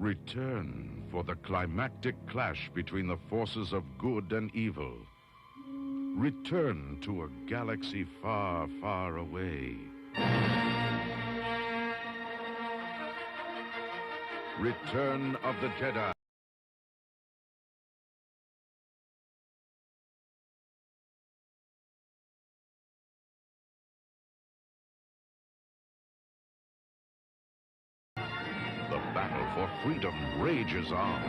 Return for the climactic clash between the forces of good and evil. Return to a galaxy far, far away. Return of the Jedi. The battle for freedom rages on.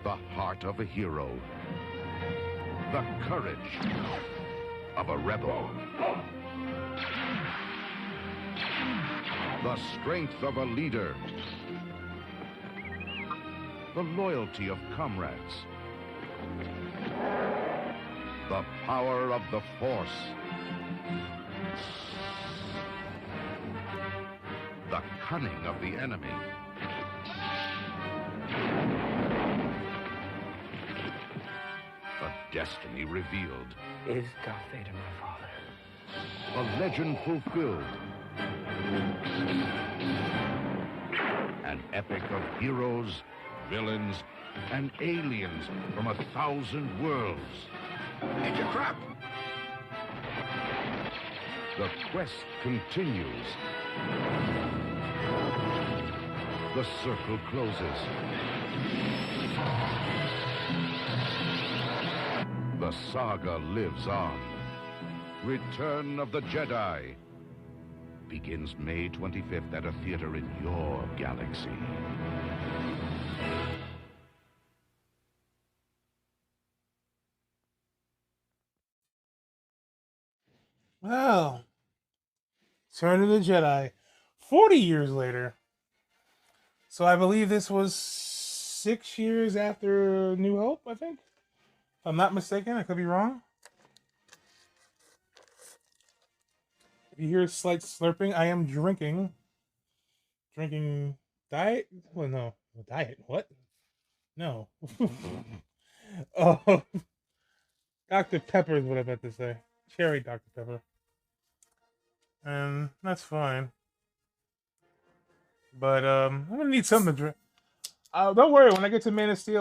The heart of a hero. The courage of a rebel. The strength of a leader. The loyalty of comrades. The power of the Force. The cunning of the enemy. A destiny revealed. Is Darth Vader my father? A legend fulfilled. An epic of heroes, villains, and aliens from 1,000 worlds. It's a trap! The quest continues. The circle closes. The saga lives on. Return of the Jedi begins May 25th at a theater in your galaxy. Well, Return of the Jedi, 40 years later. So I believe this was 6 years after New Hope, I think. If I'm not mistaken, I could be wrong. If you hear slight slurping, I am drinking diet? Well, no. Diet? What? No. Oh, Dr. Pepper is what I meant to say. Cherry Dr. Pepper. And that's fine. But I'm gonna need something to drink. Don't worry, when I get to Man of Steel.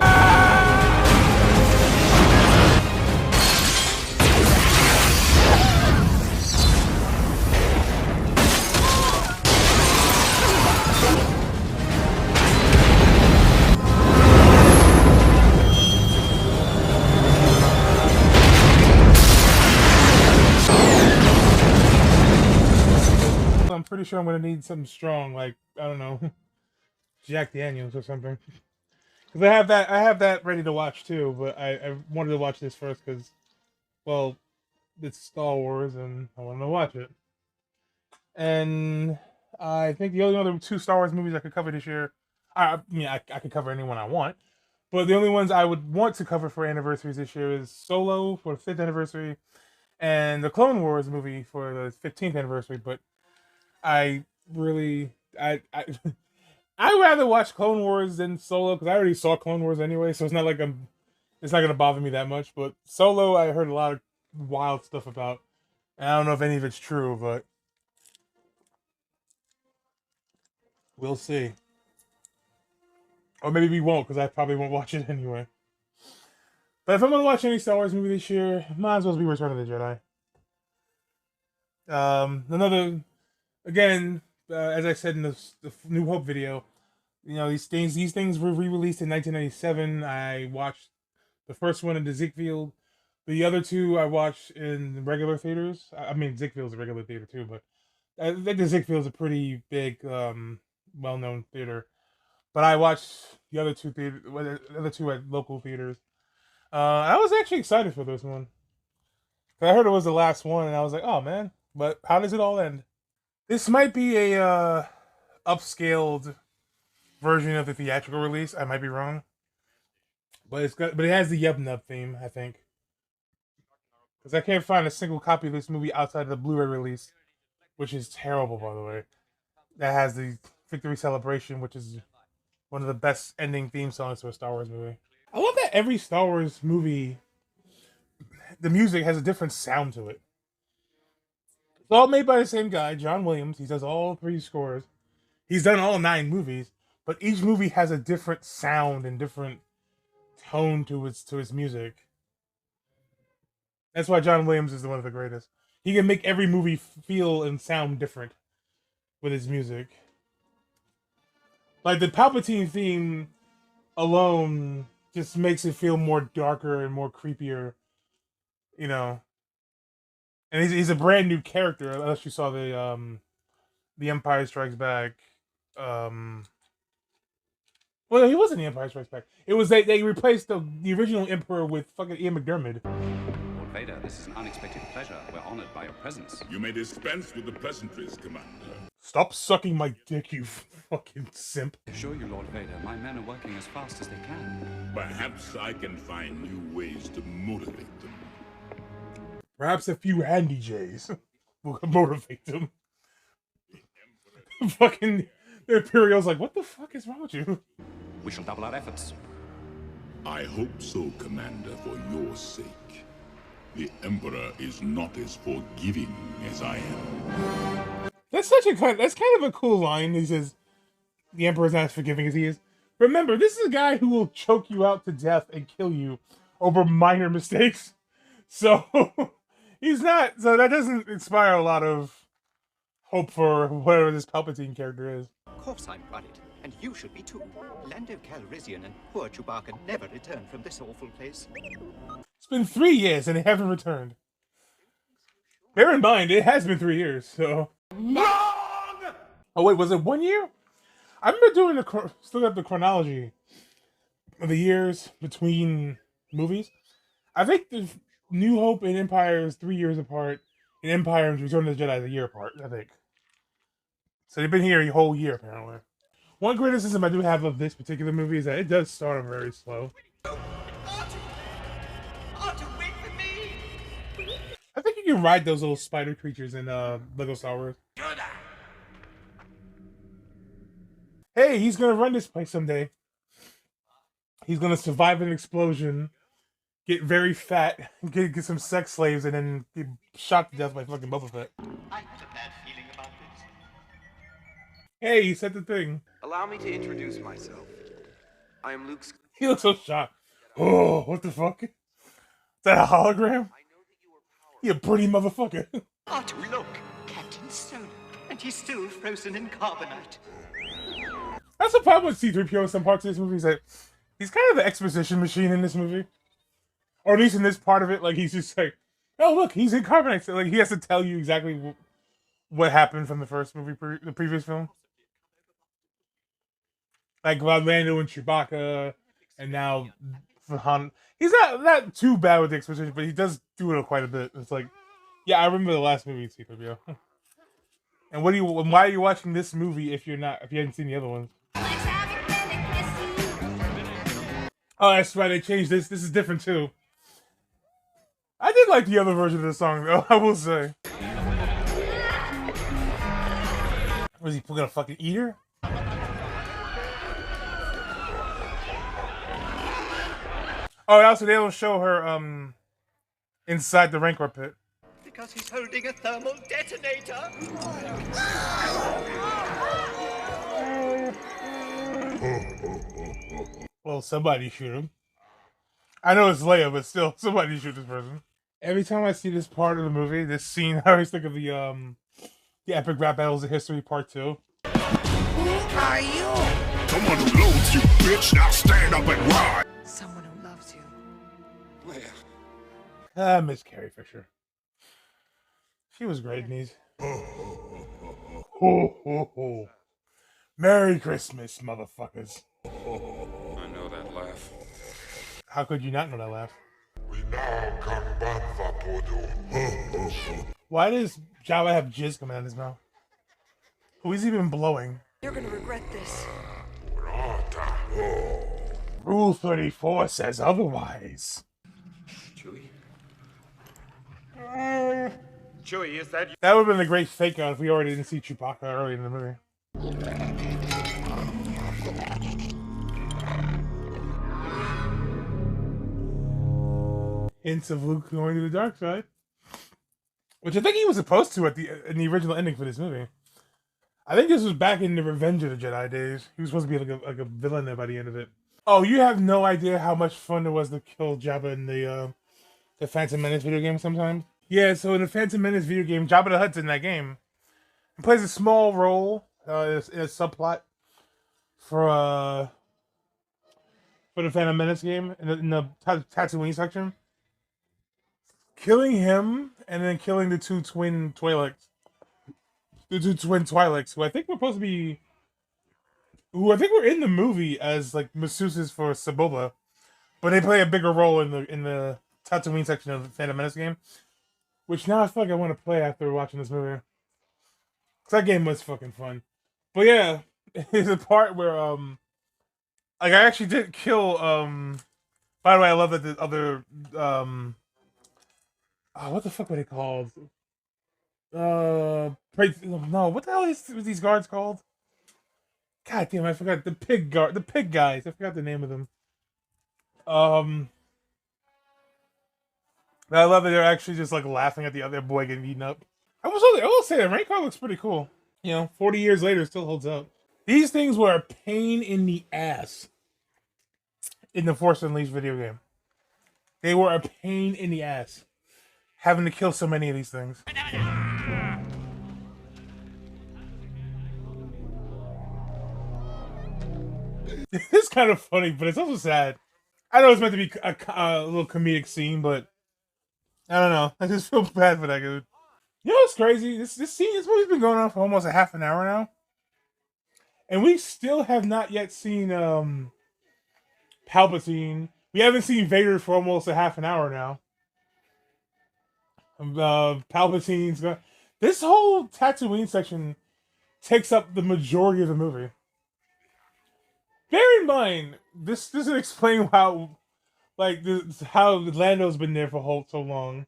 I'm pretty sure I'm gonna need something strong, like I don't know, Jack Daniels or something. Because I have that ready to watch too. But I wanted to watch this first because, well, it's Star Wars and I wanted to watch it. And I think the only other 2 Star Wars movies I could cover this year, I mean, I could cover anyone I want, but the only ones I would want to cover for anniversaries this year is Solo for the 5th anniversary, and the Clone Wars movie for the 15th anniversary. But I really, I I'd rather watch Clone Wars than Solo because I already saw Clone Wars anyway, so it's not like it's not gonna bother me that much. But Solo, I heard a lot of wild stuff about, and I don't know if any of it's true, but we'll see. Or maybe we won't because I probably won't watch it anyway. But if I'm gonna watch any Star Wars movie this year, might as well be Return of the Jedi. Another, again, as I said in the New Hope video, you know, these things were re-released in 1997. I watched the first one in the Ziegfeld. The other two I watched in regular theaters. I mean, Ziegfeld's a regular theater too, but I think the Ziegfeld's a pretty big, well-known theater. But I watched the other two at local theaters. I was actually excited for this one. I heard it was the last one, and I was like, oh man. But how does it all end? This might be a upscaled version of the theatrical release. I might be wrong, but it has the Yub Nub theme, I think, because I can't find a single copy of this movie outside of the Blu-ray release, which is terrible, by the way. That has the Victory Celebration, which is one of the best ending theme songs to a Star Wars movie. I love that every Star Wars movie the music has a different sound to it. It's all made by the same guy, John Williams. He does all 3 scores. He's done all 9 movies, but each movie has a different sound and different tone to its music. That's why John Williams is one of the greatest. He can make every movie feel and sound different with his music. Like the Palpatine theme alone just makes it feel more darker and more creepier, you know. And he's a brand new character, unless you saw the Empire Strikes Back. Well, he wasn't the Empire Strikes Back. It was they replaced the original Emperor with fucking Ian McDiarmid. Lord Vader, this is an unexpected pleasure. We're honored by your presence. You may dispense with the pleasantries, Commander. Stop sucking my dick, you fucking simp. I assure you, Lord Vader, my men are working as fast as they can. Perhaps I can find new ways to motivate them. Perhaps a few handy J's will motivate them. Fucking the Imperial's like, what the fuck is wrong with you? We shall double our efforts. I hope so, Commander, for your sake. The Emperor is not as forgiving as I am. That's kind of a cool line. He says, the Emperor's not as forgiving as he is. Remember, this is a guy who will choke you out to death and kill you over minor mistakes. So, he's not, so that doesn't inspire a lot of hope for whatever this Palpatine character is. Of course I'm worried, and you should be too. Lando Calrissian and poor Chewbacca never returned from this awful place. It's been 3 years and they haven't returned. Bear in mind, it has been 3 years, so... Wrong! Oh wait, was it 1 year? I remember doing still got the chronology of the years between movies. I think the New Hope and Empire is 3 years apart, and Empire and Return of the Jedi is a year apart, I think. So they've been here a whole year, apparently. One criticism I do have of this particular movie is that it does start off very slow. Wait for me! I think you can ride those little spider creatures in Lego Star Wars. Hey, he's gonna run this place someday. He's gonna survive an explosion, get very fat, get some sex slaves, and then get shot to death by fucking Boba Fett. I had a bad feeling about this. Hey, he said the thing. Allow me to introduce myself. I am Luke. He looks so shocked. Oh, what the fuck? Is that a hologram? You pretty motherfucker. Artu, look! Captain Solo. And he's still frozen in carbonite. That's the problem with C-3PO in some parts of this movie, is that he's kind of the exposition machine in this movie. Or at least in this part of it, like, he's just like, oh, look, he's in carbonite. So, like, he has to tell you exactly what happened from the first movie, the previous film. Like, about Lando and Chewbacca, and now for Han. He's not too bad with the exposition, but he does do it quite a bit. It's like, yeah, I remember the last movie, C-3PO. And why are you watching this movie if you hadn't seen the other ones? Oh, that's right, they changed this. This is different too. I did like the other version of the song though, I will say. Was he gonna fucking eat her? Oh, also they will show her inside the Rancor pit. Because he's holding a thermal detonator. Well, somebody shoot him. I know it's Leia, but still, somebody shoot this person. Every time I see this part of the movie, this scene, I always think of the Epic Rap Battles of History Part 2. Who are you? Someone who loads you, bitch. Now stand up and ride. Someone who loves you. Miss Carrie Fisher. She was great in these. Ho, ho, ho. Merry Christmas, motherfuckers. I know that laugh. How could you not know that laugh? We now come back for Podo. Why does Jabba have jizz coming out of his mouth? Who is he even blowing? You're gonna regret this. Rule 34 says otherwise. Chewie? Chewie, is that you? That would have been a great fake out if we already didn't see Chewbacca early in the movie. hints of Luke going to the dark side, which I think he was supposed to in the original ending for this movie. I think this was back in the Revenge of the Jedi days. He was supposed to be like a villain there by the end of it. Oh, you have no idea how much fun it was to kill Jabba in the Phantom Menace video game sometimes. Yeah, so in the Phantom Menace video game, Jabba the Hutt's in that game. He plays a small role in a subplot for the Phantom Menace game in the Tatooine section. Killing him and then killing the two twin Twi'leks. The two twin Twi'leks, who I think were in the movie as like masseuses for Saboba, but they play a bigger role in the Tatooine section of the Phantom Menace game, which now I feel like I want to play after watching this movie. Cause that game was fucking fun. But yeah, there's a part where like I actually did kill by the way, I love that the other what the fuck were they called? No, what the hell is these guards called? God damn, I forgot the pig guys. I forgot the name of them. I love that they're actually just like laughing at the other boy getting eaten up. I will say that Rancor looks pretty cool. 40 years later, it still holds up. These things were a pain in the ass in the Force Unleashed video game. They were a pain in the ass. Having to kill so many of these things. It's kind of funny, but it's also sad. I know it's meant to be a little comedic scene, but I don't know. I just feel bad for that dude. You know what's crazy? This movie's been going on for almost a half an hour now. And we still have not yet seen Palpatine. We haven't seen Vader for almost a half an hour now. Palpatine's got... This whole Tatooine section takes up the majority of the movie. Bear in mind, this doesn't explain how Lando's been there for so long.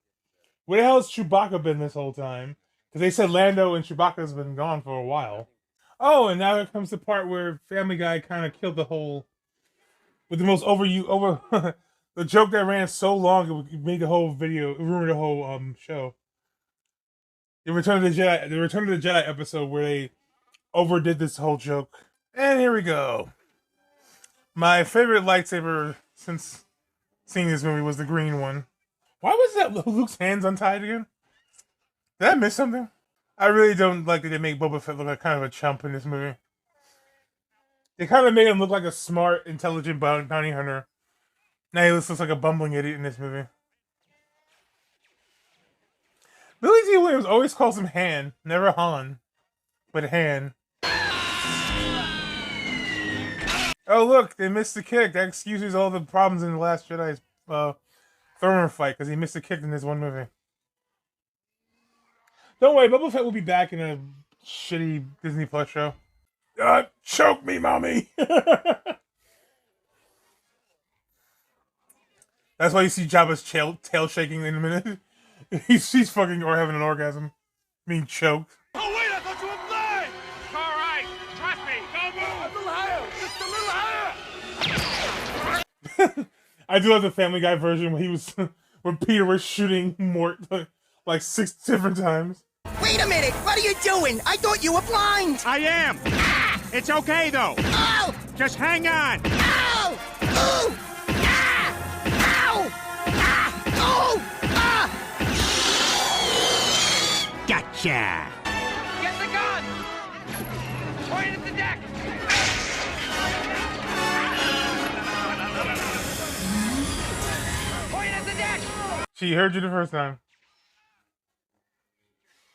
Where the hell has Chewbacca been this whole time? Because they said Lando and Chewbacca's been gone for a while. Oh, and now here comes the part where Family Guy kind of killed the whole... With the most the joke that ran so long, it made the whole video, it ruined the whole show. The Return of the Jedi episode where they overdid this whole joke. And here we go. My favorite lightsaber since seeing this movie was the green one. Why was that Luke's hands untied again? Did I miss something? I really don't like that they make Boba Fett look like kind of a chump in this movie. They kind of made him look like a smart, intelligent bounty hunter. Now he looks like a bumbling idiot in this movie. Billy D. Williams always calls him Han, never Han, but Han. Oh look, they missed the kick. That excuses all the problems in The Last Jedi's thermal fight, because he missed a kick in this one movie. Don't worry, Boba Fett will be back in a shitty Disney Plus show. Choke me, mommy! That's why you see Jabba's tail shaking in a minute. She's fucking or having an orgasm. Being choked. Oh wait, I thought you were blind! All right, trust me. Go move! A little higher! Just a little higher! I do love the Family Guy version where Peter was shooting Mort like 6 different times. Wait a minute! What are you doing? I thought you were blind! I am! Ah! It's okay, though! Ow! Just hang on! Ow! Ooh! Ah! Ow! Ah! Oh! Ah! Gotcha! Get the gun! Point at the deck! Point at the deck! She heard you the first time.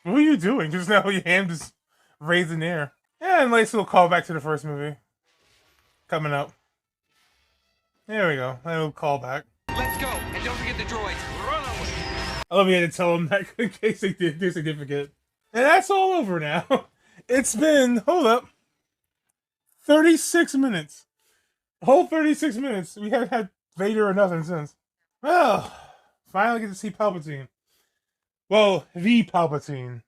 What are you doing? Just now your hand is raised in the air. Yeah, and nice little callback to the first movie. Coming up. There we go. A little callback. Let's go, and don't forget the droids. Run away. I love you had to tell them that in case they forget. And that's all over now. It's been, hold up, 36 minutes. A whole 36 minutes. We haven't had Vader or nothing since. Well, finally get to see Palpatine. Well, the Palpatine.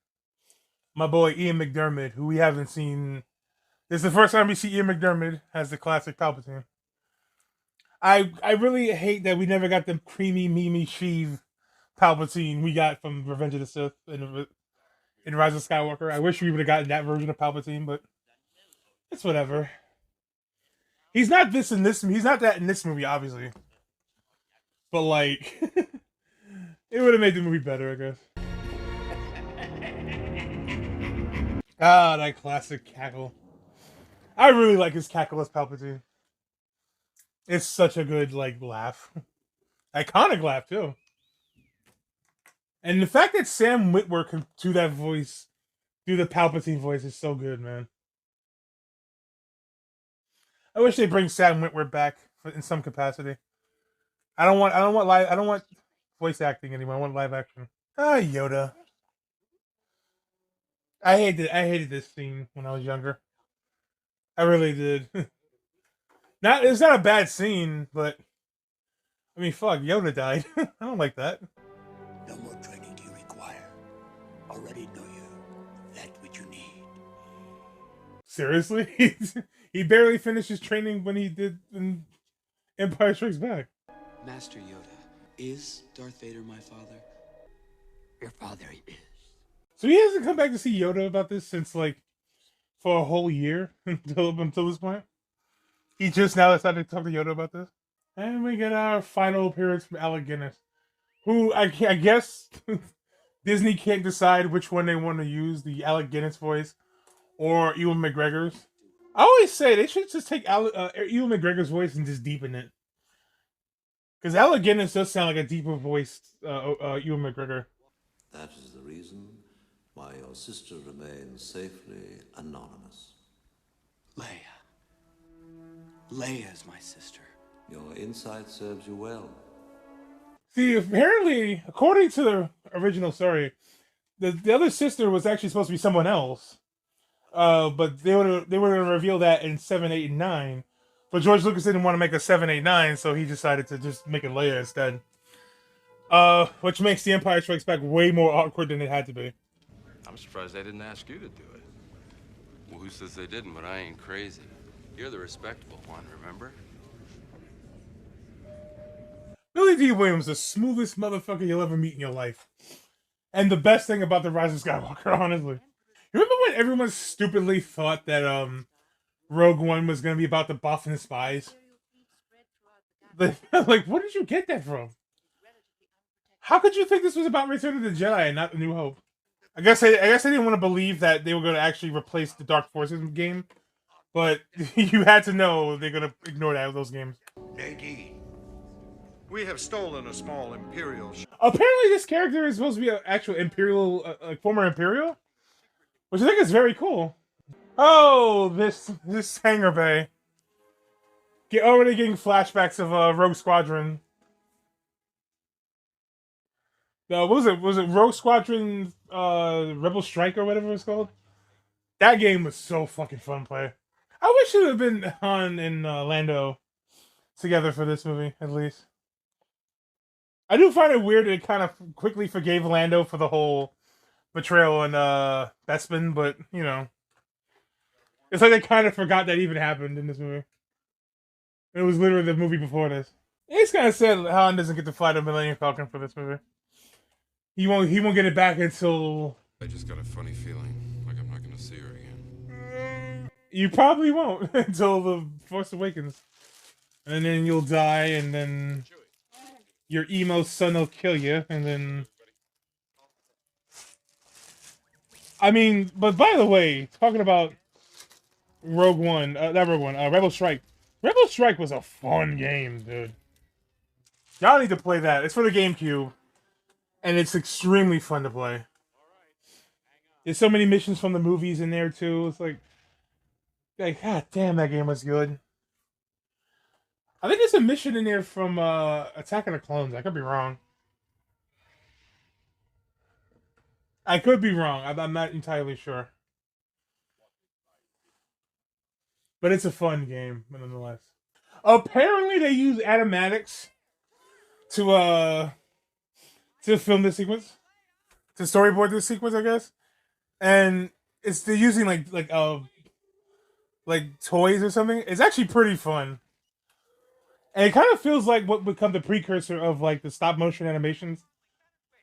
My boy Ian McDiarmid, who we haven't seen. This is the first time we see Ian McDiarmid as the classic Palpatine. I really hate that we never got the creamy Mimi Sheev Palpatine we got from Revenge of the Sith in Rise of Skywalker. I wish we would have gotten that version of Palpatine, but it's whatever. He's not this in this. He's not that in this movie, obviously. But like, it would have made the movie better, I guess. Ah, that classic cackle. I really like his cackle as Palpatine. It's such a good like laugh, iconic laugh too. And the fact that Sam Witwer can do that voice, do the Palpatine voice, is so good, man. I wish they bring Sam Witwer back in some capacity. I don't want voice acting anymore. I want live action. Ah, Yoda. I hated this scene when I was younger. I really did. It's not a bad scene, but I mean, fuck, Yoda died. I don't like that. No more training do you require. Already know you. That's what you need. Seriously? He barely finished his training when he did in Empire Strikes Back. Master Yoda, is Darth Vader my father? Your father is. So he hasn't come back to see Yoda about this since like for a whole year until this point. He just now decided to talk to Yoda about this. And we get our final appearance from Alec Guinness, who I guess Disney can't decide which one they want to use, the Alec Guinness voice or Ewan McGregor's. I always say they should just take Ewan McGregor's voice and just deepen it. Because Alec Guinness does sound like a deeper voiced Ewan McGregor. That is the reason why your sister remains safely anonymous. Leia's my sister. Your insight serves you well. See, apparently, according to the original story, the other sister was actually supposed to be someone else. But they would have revealed that in 7, 8, and 9. But George Lucas didn't want to make a 7, 8, 9, so he decided to just make it Leia instead. Which makes The Empire Strikes Back way more awkward than it had to be. I'm surprised they didn't ask you to do it. Well, who says they didn't, but I ain't crazy. You're the respectable one, remember? Billy D. Williams, the smoothest motherfucker you'll ever meet in your life. And the best thing about The Rise of Skywalker, honestly. Remember when everyone stupidly thought that Rogue One was going to be about the Buff and the spies? Like, where did you get that from? How could you think this was about Return of the Jedi and not A New Hope? I guess I didn't want to believe that they were going to actually replace the Dark Forces game, but you had to know they're going to ignore those games. Nadine, we have stolen a small Imperial ship. Apparently, this character is supposed to be an actual Imperial, former Imperial, which I think is very cool. Oh, this hangar bay. Already getting flashbacks of Rogue Squadron. What was it? Was it Rogue Squadron Rebel Strike or whatever it's called? That game was so fucking fun to play. I wish it would have been Han and Lando together for this movie, at least. I do find it weird that it kind of quickly forgave Lando for the whole betrayal and Bespin, but, you know. It's like they kind of forgot that even happened in this movie. It was literally the movie before this. It's kind of sad Han doesn't get to fly the Millennium Falcon for this movie. He won't get it back until... I just got a funny feeling, like I'm not going to see her again. You probably won't until The Force Awakens. And then you'll die, and then your emo son will kill you, and then... I mean, but by the way, talking about Rogue One, Rebel Strike. Rebel Strike was a fun game, dude. Y'all need to play that. It's for the GameCube. And it's extremely fun to play. There's so many missions from the movies in there, too. It's like god damn, that game was good. I think there's a mission in there from Attack of the Clones. I could be wrong. I'm not entirely sure. But it's a fun game, nonetheless. Apparently, they use animatics to film this sequence, to storyboard this sequence, I guess. And they're using like toys or something. It's actually pretty fun. And it kind of feels like what would become the precursor of like the stop motion animations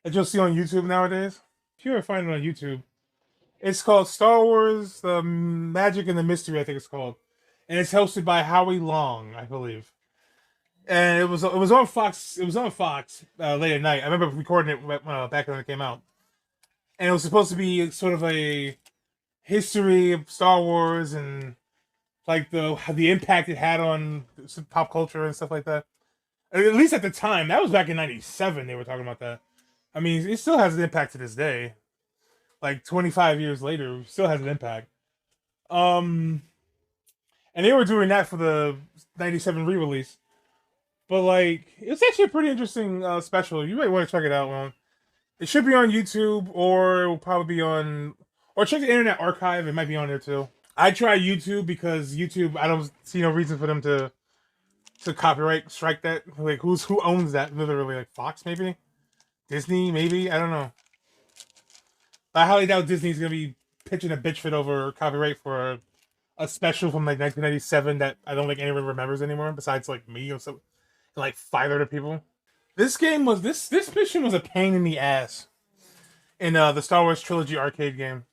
that you'll see on YouTube nowadays. If you ever find it on YouTube, it's called Star Wars: The Magic and the Mystery, I think it's called, and it's hosted by Howie Long, I believe. And it was on Fox. It was on Fox late at night. I remember recording it back when it came out, and it was supposed to be sort of a history of Star Wars and like the impact it had on pop culture and stuff like that. At least at the time, that was back in '97. They were talking about that. I mean, it still has an impact to this day. Like 25 years later, it still has an impact. And they were doing that for the '97 re-release. But like, it's actually a pretty interesting special. You might want to check it out, man. It should be on YouTube, or it will probably be on, or check the Internet Archive. It might be on there too. I try YouTube because YouTube, I don't see no reason for them to copyright strike that. Like, who owns that? Literally, like Fox maybe, Disney maybe. I don't know. I highly doubt Disney's gonna be pitching a bitch fit over copyright for a special from like 1997 that I don't think anyone remembers anymore, besides like me or so, like 5 other people. This game was this mission was a pain in the ass in the Star Wars Trilogy arcade game.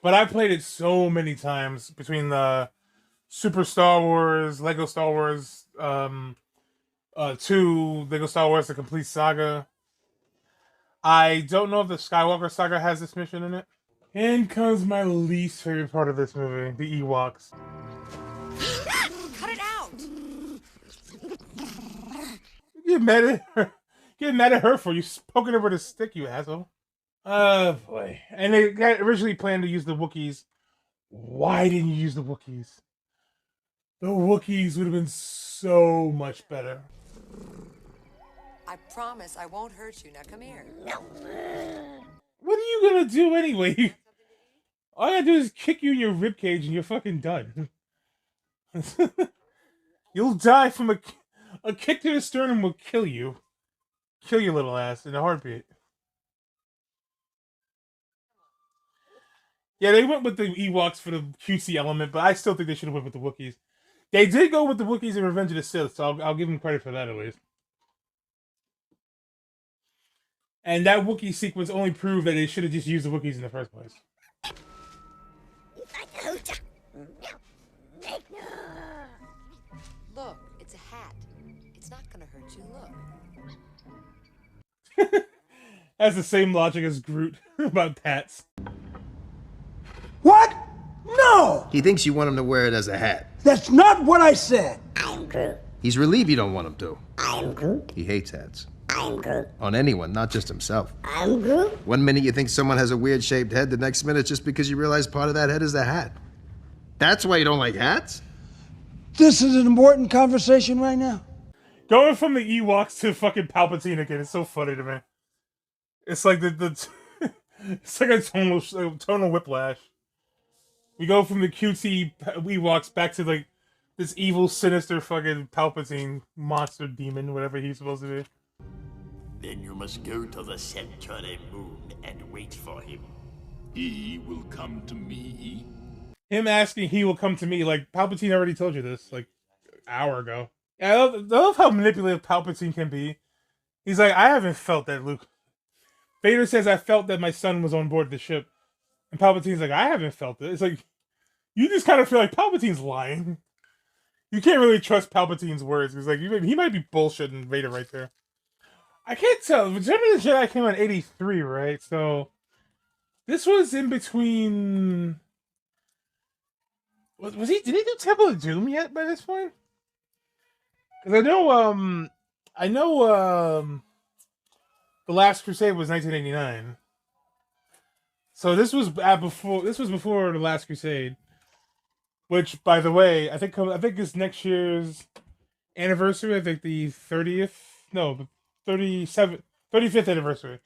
But I played it so many times between the Super Star Wars, Lego Star Wars 2, Lego Star Wars: The Complete Saga. I don't know if the Skywalker Saga has this mission in it. And comes my least favorite part of this movie, the Ewoks. Cut it out! Get mad at her. Get mad at her for you poking her with a stick, you asshole. Oh boy. And they originally planned to use the Wookiees. Why didn't you use the Wookiees? The Wookiees would have been so much better. I promise I won't hurt you. Now come here. What are you gonna do anyway? All I gotta do is kick you in your ribcage and you're fucking done. You'll die from a kick to the sternum will kill you. Kill your little ass in a heartbeat. Yeah, they went with the Ewoks for the cutesy element, but I still think they should have went with the Wookiees. They did go with the Wookiees in Revenge of the Sith, so I'll give them credit for that at least. And that Wookiee sequence only proved that they should have just used the Wookiees in the first place. Look, it's a hat. It's not gonna hurt you. Look. That's the same logic as Groot about hats. What? No! He thinks you want him to wear it as a hat. That's not what I said! I'm Groot. He's relieved you don't want him to. I'm Groot. He hates hats. I'm Groot. On anyone, not just himself. I'm Groot. One minute you think someone has a weird shaped head, the next minute just because you realize part of that head is the hat. That's why you don't like hats? This is an important conversation right now. Going from the Ewoks to fucking Palpatine again, it's so funny to me. It's like it's like a tonal whiplash. We go from the cutesy Ewoks back to like this evil, sinister fucking Palpatine monster demon, whatever he's supposed to be. Then you must go to the Centauri moon and wait for him. He will come to me. Him asking he will come to me, like Palpatine already told you this, like an hour ago. I love how manipulative Palpatine can be. He's like, I haven't felt that, Luke. Vader says, I felt that my son was on board the ship. And Palpatine's like, I haven't felt it. It's like, you just kind of feel like Palpatine's lying. You can't really trust Palpatine's words. Because like, he might be bullshitting Vader right there. I can't tell. Return of the Jedi came out in 83, right? So, this was in between... Was he? Did he do Temple of Doom yet by this point? Because I know, The Last Crusade was 1989. So this was before The Last Crusade, which, by the way, I think is next year's anniversary. I think the 35th anniversary.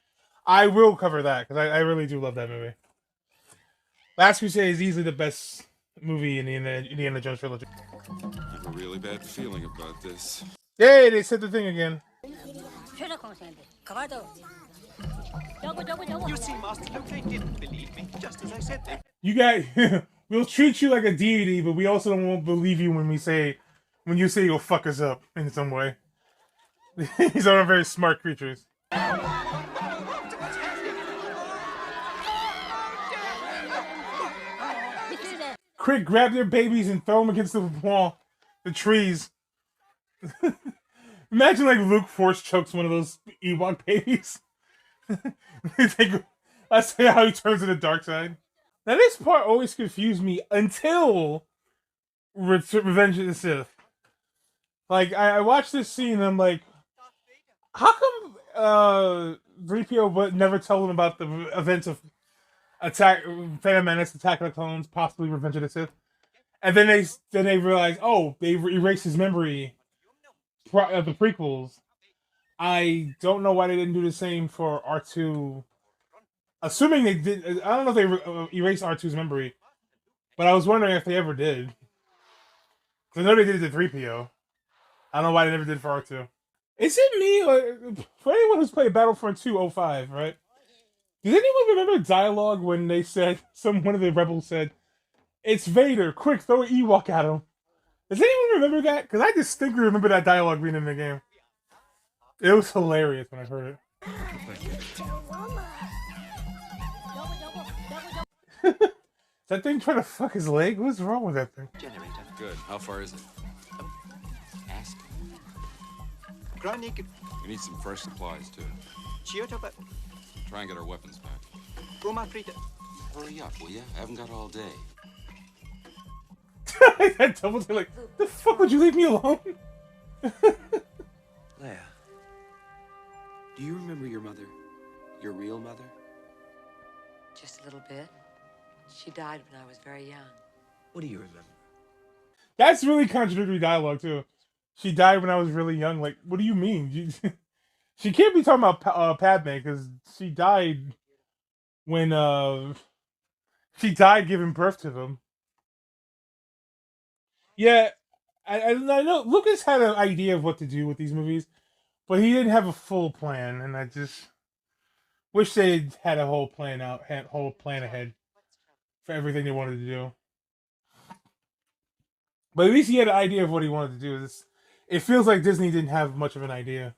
I will cover that because I really do love that movie. Last Crusade is easily the best movie in the Indiana Jones trilogy. I have a really bad feeling about this. Yay, they said the thing again. You see, Master Luke, they didn't believe me, just as I said they... You got... we'll treat you like a deity, but we also won't believe you when you say you'll fuck us up in some way. These are very smart creatures. Quick, grab their babies and throw them against the wall, the trees. Imagine like Luke force chokes one of those Ewok babies. That's how he turns to the dark side. Now this part always confused me until Revenge of the Sith. Like I watched this scene and I'm like, how come 3PO but never tell them about the events of Phantom Menace, Attack of the Clones, possibly Revenge of the Sith? And then they realize, oh, they erased his memory of the prequels. I don't know why they didn't do the same for R2. Assuming they did, I don't know if they erased R2's memory, but I was wondering if they ever did. Because I know they did it to 3PO. I don't know why they never did it for R2. Is it me, or for anyone who's played Battlefront 2 05, right? Does anyone remember dialogue when they said, one of the rebels said, "It's Vader, quick, throw an Ewok at him"? Does anyone remember that? Because I distinctly remember that dialogue being in the game. It was hilarious when I heard it. Is that thing trying to fuck his leg? What's wrong with that thing? Generator. Good. How far is it? Ask. We need some fresh supplies, too. Try and get our weapons back. Hurry up, will ya? I haven't got all day. That double thing, like, the fuck would you leave me alone? Leia, do you remember your mother? Your real mother? Just a little bit. She died when I was very young. What do you remember? That's really contradictory dialogue, too. She died when I was really young. Like, what do you mean? She can't be talking about Padme, because she died when, she died giving birth to them. Yeah, I know Lucas had an idea of what to do with these movies, but he didn't have a full plan, and I just wish they had a whole plan ahead for everything they wanted to do. But at least he had an idea of what he wanted to do. It feels like Disney didn't have much of an idea.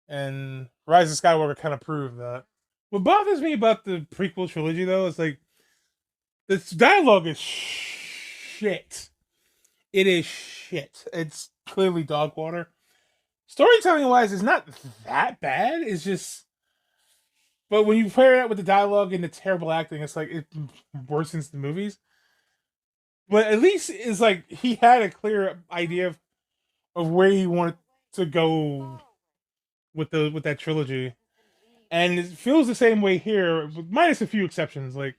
And Rise of Skywalker kind of proved that. What bothers me about the prequel trilogy, though, is like, this dialogue is shit. It is shit. It's clearly dog water. Storytelling-wise, it's not that bad. It's just... But when you pair that with the dialogue and the terrible acting, it's like, it worsens the movies. But at least it's like, he had a clear idea of where he wanted to go with that trilogy. And it feels the same way here, minus a few exceptions. Like,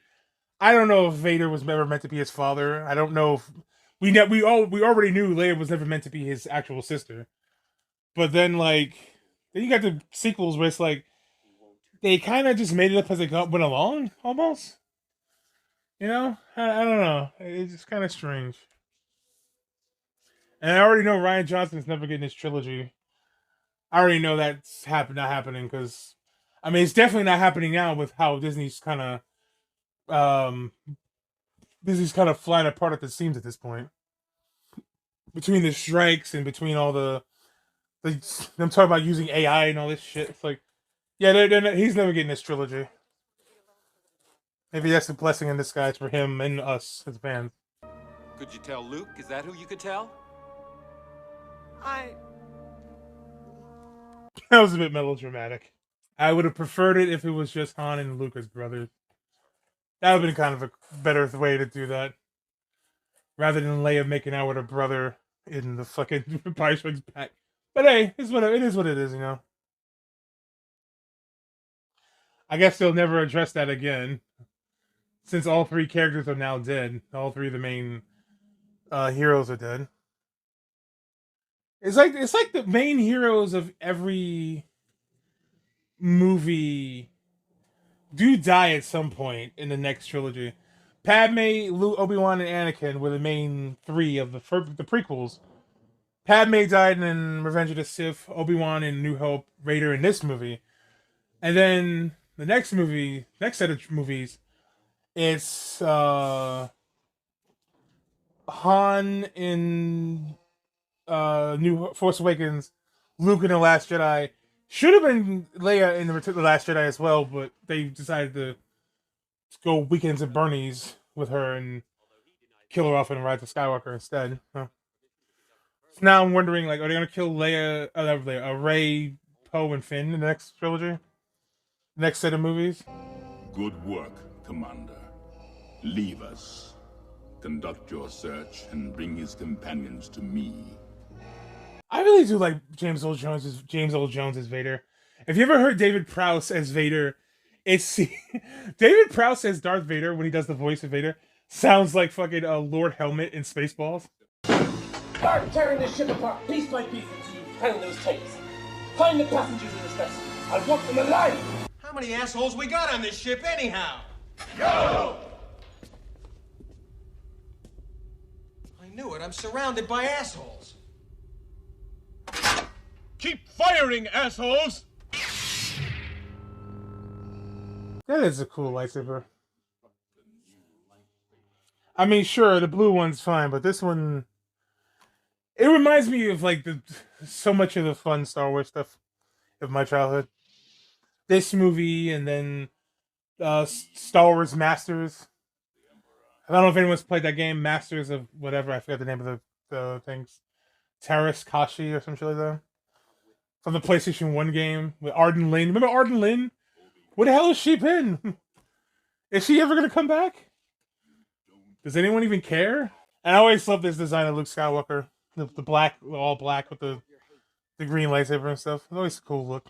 I don't know if Vader was ever meant to be his father. I don't know if... We already knew Leia was never meant to be his actual sister. But then, like... Then you got the sequels where it's like... They kind of just made it up as they went along, almost. You know? I don't know. It's just kind of strange. And I already know Rian Johnson's never getting his trilogy. I already know that's not happening, because... I mean, it's definitely not happening now with how Disney's kind of... Disney's kind of flying apart at the seams at this point. Between the strikes and between all them talking about using AI and all this shit. It's like... Yeah, he's never getting this trilogy. Maybe that's a blessing in disguise for him and us as fans. Could you tell Luke? Is that who you could tell? That was a bit melodramatic. I would have preferred it if it was just Han and Luke as brothers. That would have been kind of a better way to do that. Rather than Leia making out with her brother in the fucking Empire Strikes Back. But hey, it is what it is, you know. I guess they'll never address that again, since all three characters are now dead. All three of the main heroes are dead. It's like the main heroes of every movie do die at some point in the next trilogy. Padme, Luke, Obi-Wan, and Anakin were the main three of the prequels. Padme died in Revenge of the Sith, Obi-Wan in New Hope, Vader in this movie. And then the next set of movies, it's Han in New Force Awakens, Luke in The Last Jedi. Should have been Leia in The Last Jedi as well, but they decided to go Weekends at Bernie's with her and kill her off in Rise of Skywalker instead. Huh. So now I'm wondering, like, are they gonna kill Rey, Poe, and Finn in the next trilogy? Next set of movies? Good work, Commander. Leave us. Conduct your search and bring his companions to me. I really do like James Earl Jones as Vader. If you ever heard David Prowse as Vader, it's David Prowse as Darth Vader when he does the voice of Vader sounds like fucking Lord Helmet in Spaceballs. Start tearing this ship apart piece by piece until you find those tapes. Find the passengers in this vessel. I want them alive. How many assholes we got on this ship anyhow? Go! I knew it. I'm surrounded by assholes. Keep firing, assholes! That is a cool lightsaber. I mean, sure, the blue one's fine, but this one, it reminds me of like so much of the fun Star Wars stuff of my childhood. This movie, and then Star Wars Masters. I don't know if anyone's played that game, Masters of whatever. I forget the name of the things. Terrace Kashi or some shit like that. From the PlayStation 1 game with Arden Lynn. Remember Arden Lynn? Where the hell has she been? Is she ever going to come back? Does anyone even care? And I always love this design of Luke Skywalker. The black, all black with the green lightsaber and stuff. It's always a cool look.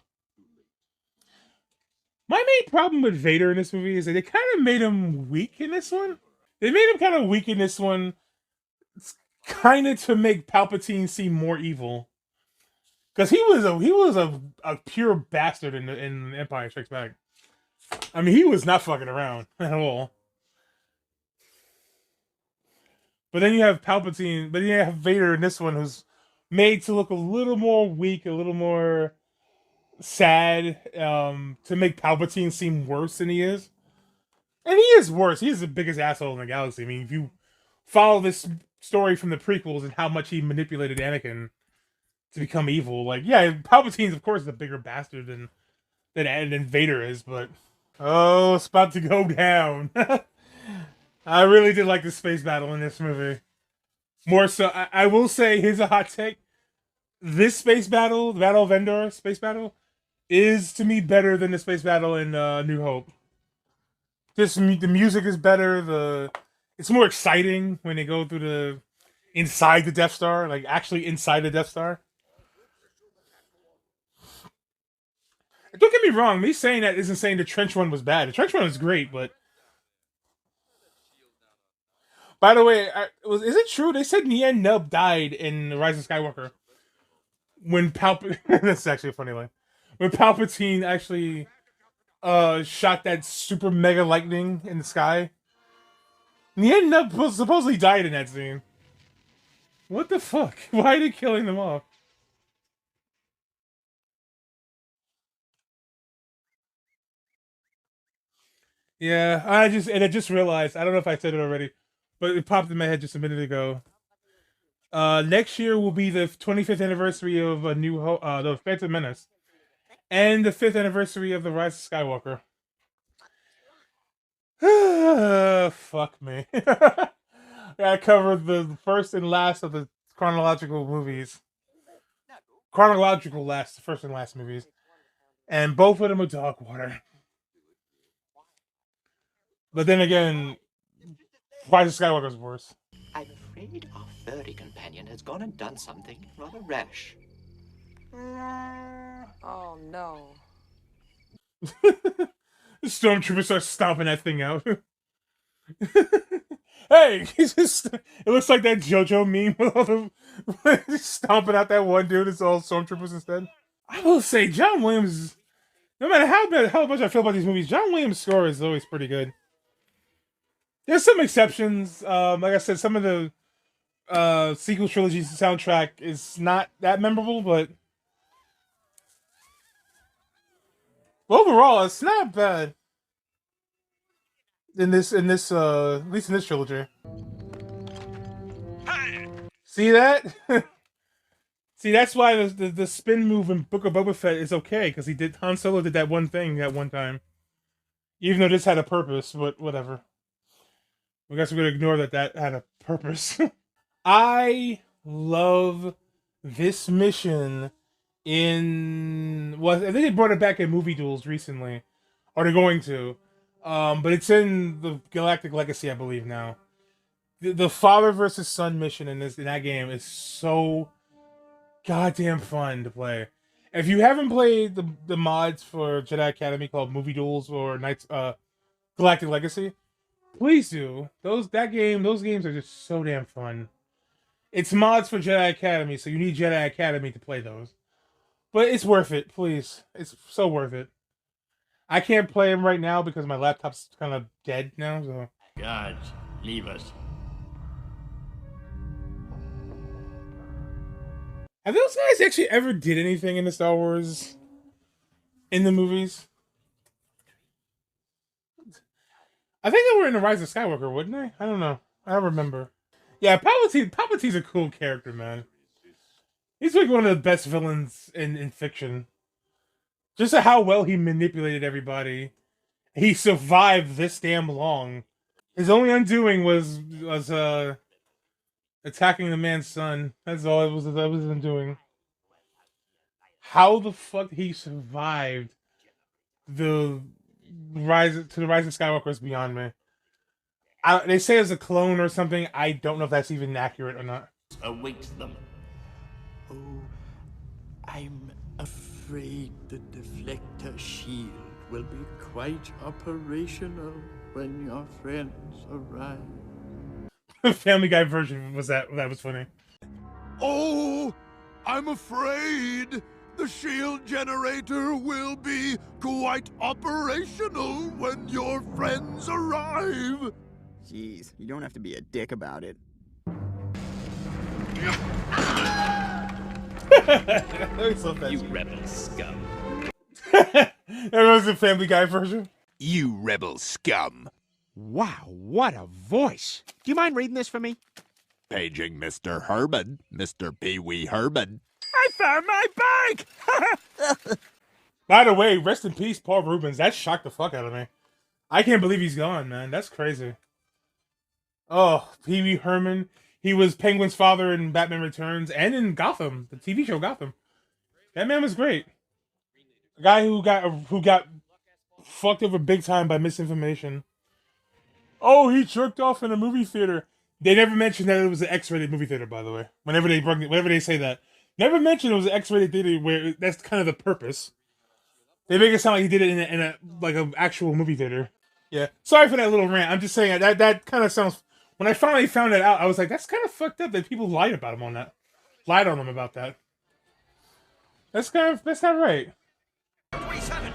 My main problem with Vader in this movie is that they kind of made him weak in this one. They made him kind of weak in this one, kind of to make Palpatine seem more evil. Because he was a pure bastard in Empire Strikes Back. I mean, he was not fucking around at all. But then you have Palpatine, but then you have Vader in this one, who's made to look a little more weak, a little more sad, to make Palpatine seem worse than he is. And he is worse. He is the biggest asshole in the galaxy. I mean, if you follow this story from the prequels and how much he manipulated Anakin to become evil, like, yeah, Palpatine's of course the bigger bastard than Vader is, but oh, it's about to go down. I really did like the space battle in this movie. More so, I will say, here's a hot take. This space battle, the Battle of Endor space battle, is to me better than the space battle in New Hope. Just the music is better. It's more exciting when they go through inside the Death Star, like actually inside the Death Star. Don't get me wrong. Me saying that isn't saying the trench run was bad. The trench run was great, but by the way, is it true they said Nien Nunb died in The Rise of Skywalker when that's actually a funny line. When Palpatine actually shot that super mega lightning in the sky. Nien Nunb supposedly died in that scene. What the fuck? Why are they killing them off? Yeah, I just realized, I don't know if I said it already, but it popped in my head just a minute ago. Next year will be the 25th anniversary of the Phantom Menace, and the 5th anniversary of The Rise of Skywalker. Fuck me. I covered the first and last of the chronological movies. Chronological last, the first and last movies. And both of them are dog water. But then again, Rise of Skywalker's worse. I'm afraid our furry companion has gone and done something rather rash. Oh, no. The stormtrooper starts stomping that thing out. Hey, it looks like that JoJo meme with all the stomping out that one dude. It's all stormtroopers instead. I will say, John Williams, no matter how much I feel about these movies, John Williams' score is always pretty good. There's some exceptions. Like I said, some of the sequel trilogy's soundtrack is not that memorable, but overall, it's not bad. In this, at least in this trilogy. See that? See, that's why the spin move in Book of Boba Fett is okay, because Han Solo did that one thing at one time. Even though this had a purpose, but whatever. I guess we're gonna ignore that had a purpose. I love this mission I think they brought it back in Movie Duels recently. Or they're going to. But it's in the Galactic Legacy, I believe, now. The father versus son mission in that game is so goddamn fun to play. If you haven't played the mods for Jedi Academy called Movie Duels or Galactic Legacy, please do. Those games are just so damn fun. It's mods for Jedi Academy, so you need Jedi Academy to play those. But it's worth it, please. It's so worth it. I can't play them right now because my laptop's kind of dead now. So. Guards, leave us. Have those guys actually ever did anything in the Star Wars in the movies? I think they were in The Rise of Skywalker, wouldn't they? I don't know. I don't remember. Yeah, Palpatine's a cool character, man. He's like one of the best villains in fiction. Just how well he manipulated everybody. He survived this damn long. His only undoing was attacking the man's son. That's all that was his undoing. How the fuck he survived the rise of Skywalker is beyond me. They say it's a clone or something. I don't know if that's even accurate or not. Awaits them. Oh, I'm afraid the deflector shield will be quite operational when your friends arrive. Family Guy version was that was funny. Oh, I'm afraid the shield generator will be quite operational when your friends arrive. Jeez, you don't have to be a dick about it. You rebel scum. That was the Family Guy version. You rebel scum. Wow, what a voice. Do you mind reading this for me? Paging Mr. Herman, Mr. Pee Wee Herman. I found my bike! By the way, rest in peace, Paul Rubens. That shocked the fuck out of me. I can't believe he's gone, man. That's crazy. Oh, Pee Wee Herman. He was Penguin's father in Batman Returns and in Gotham, the TV show Gotham. That man was great. A guy who got fucked over big time by misinformation. Oh, he jerked off in a movie theater. They never mentioned that it was an X-rated movie theater, by the way. Whenever they say that, never mentioned it was an X-rated theater where that's kind of the purpose. They make it sound like he did it in a like an actual movie theater. Yeah. Sorry for that little rant. I'm just saying that kind of sounds. When I finally found that out, I was like, that's kind of fucked up that people lied about him on that. Lied on him about that. That's not right. 27.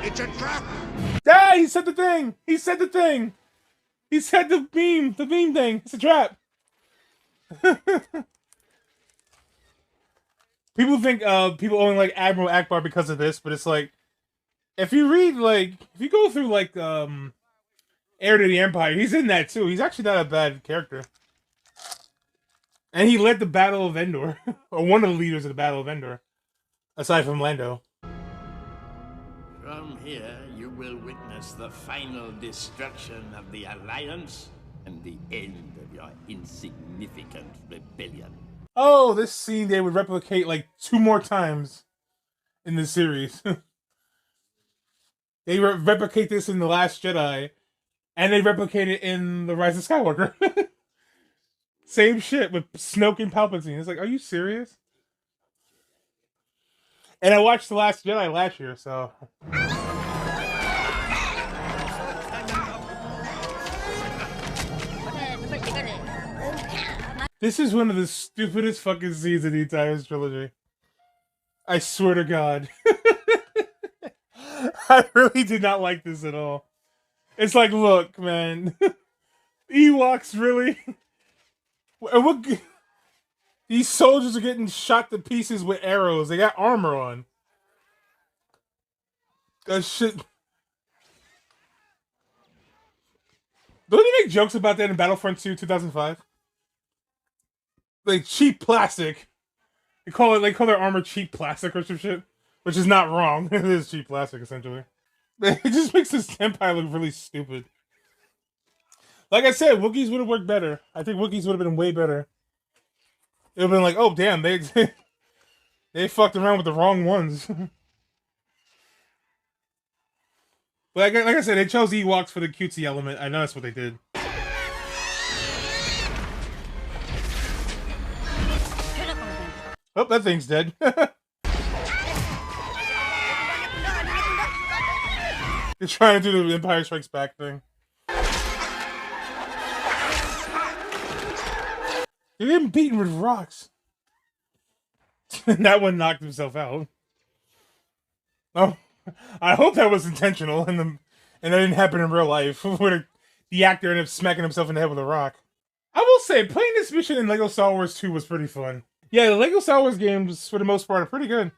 It's a trap. Yeah, he said the thing. He said the thing. He said the beam thing. It's a trap. People think people only like Admiral Akbar because of this, but it's like if you go through Heir to the Empire, he's in that too. He's actually not a bad character. And he led the Battle of Endor. Or one of the leaders of the Battle of Endor. Aside from Lando. From here, you will witness the final destruction of the Alliance and the end of your insignificant rebellion. Oh, this scene they would replicate 2 more times in the series. They replicate this in The Last Jedi. And they replicate it in The Rise of Skywalker. Same shit with Snoke and Palpatine. It's like, are you serious? And I watched The Last Jedi last year, so... This is one of the stupidest fucking scenes in the entire trilogy. I swear to God. I really did not like this at all. It's like, look, man. Ewoks, really? These soldiers are getting shot to pieces with arrows. They got armor on. That shit. Don't they make jokes about that in Battlefront 2 2005? like cheap plastic. They call their armor cheap plastic or some shit, which is not wrong. It is cheap plastic essentially. It just makes this Empire look really stupid. Like I said, Wookiees would have worked better. I think Wookiees would have been way better. It would have been like, oh damn, they fucked around with the wrong ones. But like I said, they chose Ewoks for the cutesy element. I know that's what they did. Oh, that thing's dead. They're trying to do the Empire Strikes Back thing. They're getting beaten with rocks. That one knocked himself out. Oh, I hope that was intentional and that didn't happen in real life, where the actor ended up smacking himself in the head with a rock. I will say, playing this mission in LEGO Star Wars 2 was pretty fun. Yeah, the LEGO Star Wars games, for the most part, are pretty good.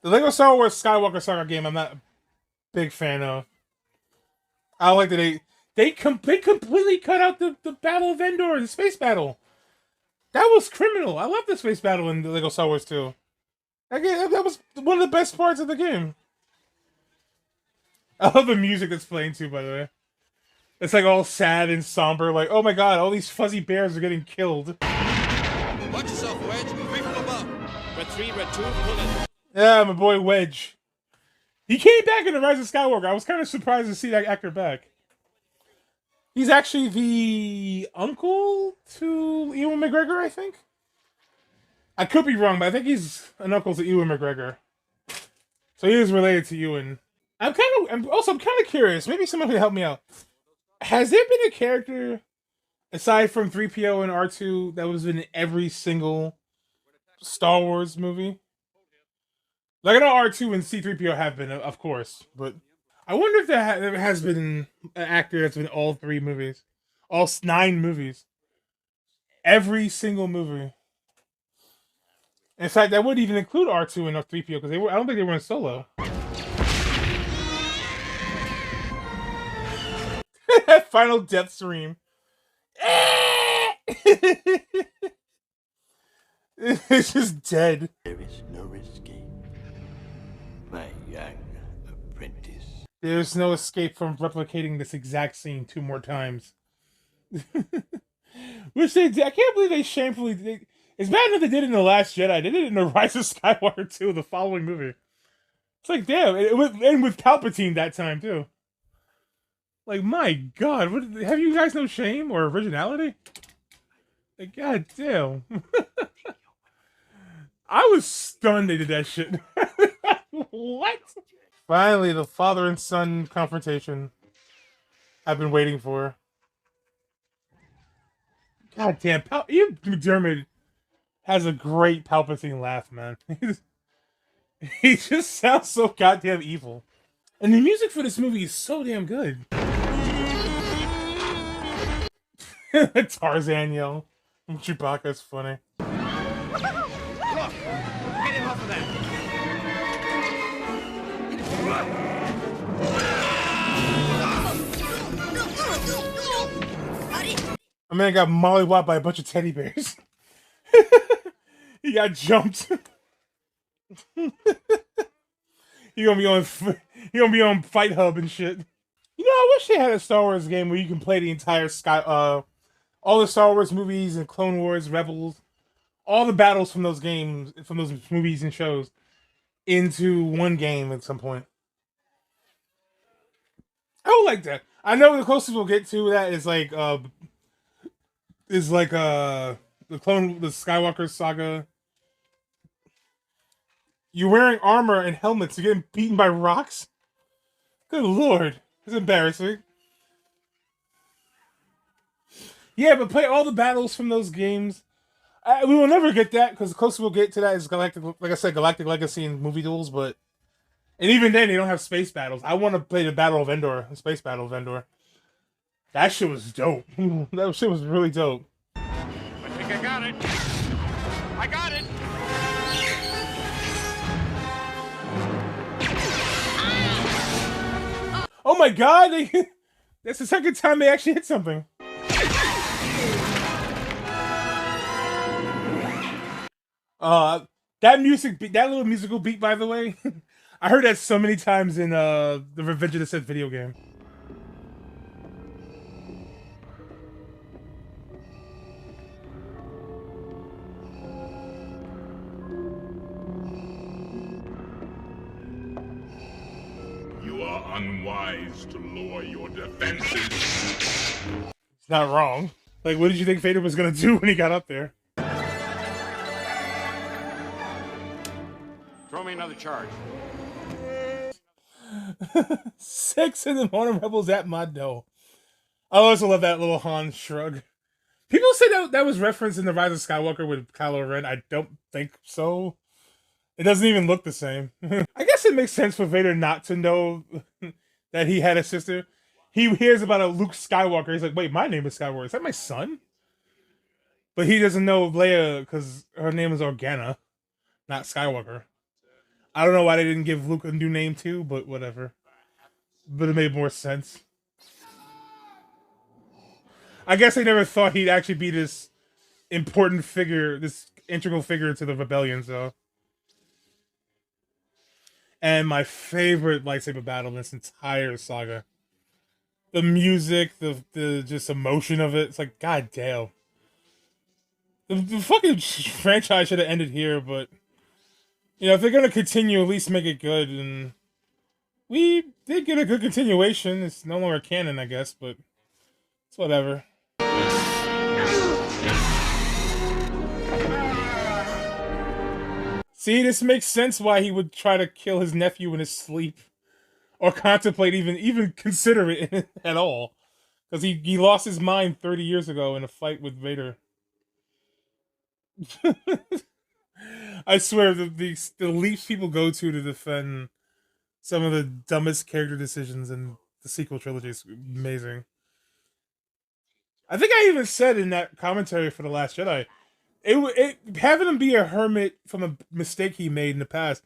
The LEGO Star Wars Skywalker Saga game, I'm not a big fan of. I like that they completely cut out the Battle of Endor, the space battle. That was criminal. I love the space battle in the LEGO Star Wars 2. That was one of the best parts of the game. I love the music that's playing too, by the way. It's like all sad and somber, like, oh my god, all these fuzzy bears are getting killed. Watch yourself, Wedge. 3 from above. Red 3, Red 2, pull it. Yeah, my boy Wedge. He came back in The Rise of Skywalker. I was kind of surprised to see that actor back. He's actually the uncle to Ewan McGregor, I think. I could be wrong, but I think he's an uncle to Ewan McGregor. So he is related to Ewan. I'm kind of curious. Maybe someone can help me out. Has there been a character, aside from 3PO and R2, that was in every single Star Wars movie? Like, I know R2 and C-3PO have been, of course, but I wonder if there has been an actor that's been in all 3 movies. All 9 movies. Every single movie. In fact, that would even include R2 and 3PO, because I don't think they were in Solo. Final death scream. It's just dead. There is no escape, my young apprentice. There's no escape from replicating this exact scene 2 more times. Which I can't believe they shamefully... It's bad enough they did it in The Last Jedi. They did it in The Rise of Skywalker 2, the following movie. It's like, damn. And with Palpatine that time, too. Like, my god. Have you guys no shame or originality? Like, god damn. I was stunned they did that shit. What? Finally, the father and son confrontation I've been waiting for. God damn. Ian McDermott has a great Palpatine laugh, man. He just sounds so goddamn evil. And the music for this movie is so damn good. Tarzan yell from Chewbacca is funny. Look! Get him off of that! A man got mollywopped by a bunch of teddy bears. He got jumped. He gonna be on Fight Hub and shit. You know, I wish they had a Star Wars game where you can play the entire all the Star Wars movies and Clone Wars, Rebels, all the battles from those games, from those movies and shows, into one game at some point. I would like that. I know the closest we'll get to that is like the Skywalker saga. You're wearing armor and helmets. You're getting beaten by rocks. Good lord, it's embarrassing. Yeah, but play all the battles from those games. We will never get that because the closest we'll get to that is Galactic, like I said, Galactic Legacy and movie duels. And even then, they don't have space battles. I want to play the Battle of Endor, the space Battle of Endor. That shit was dope. That shit was really dope. I think I got it. I got it. Oh my god! That's the second time they actually hit something. That music, that little musical beat, by the way, I heard that so many times in the Revenge of the Sith video game. You are unwise to lower your defenses. It's not wrong. Like, what did you think Vader was gonna do when he got up there? Throw me another charge. 6 in the morning, rebels at my door. I also love that little Han shrug. People say that was referenced in The Rise of Skywalker with Kylo Ren. I don't think so. It doesn't even look the same. I guess it makes sense for Vader not to know that he had a sister. He hears about a Luke Skywalker. He's like, wait, my name is Skywalker. Is that my son? But he doesn't know Leia because her name is Organa, not Skywalker. I don't know why they didn't give Luke a new name too, but whatever. But it made more sense. I guess they never thought he'd actually be this important figure, this integral figure to the rebellion, so. And my favorite lightsaber battle in this entire saga. The music, the just emotion of it. It's like, god damn. The fucking franchise should have ended here, but you know, if they're gonna continue, at least make it good. And we did get a good continuation. It's no longer canon, I guess, but it's whatever. See, this makes sense why he would try to kill his nephew in his sleep, or contemplate even consider it at all, because he lost his mind 30 years ago in a fight with Vader. I swear the leaps people go to defend some of the dumbest character decisions in the sequel trilogy is amazing. I think I even said in that commentary for The Last Jedi, it having him be a hermit from a mistake he made in the past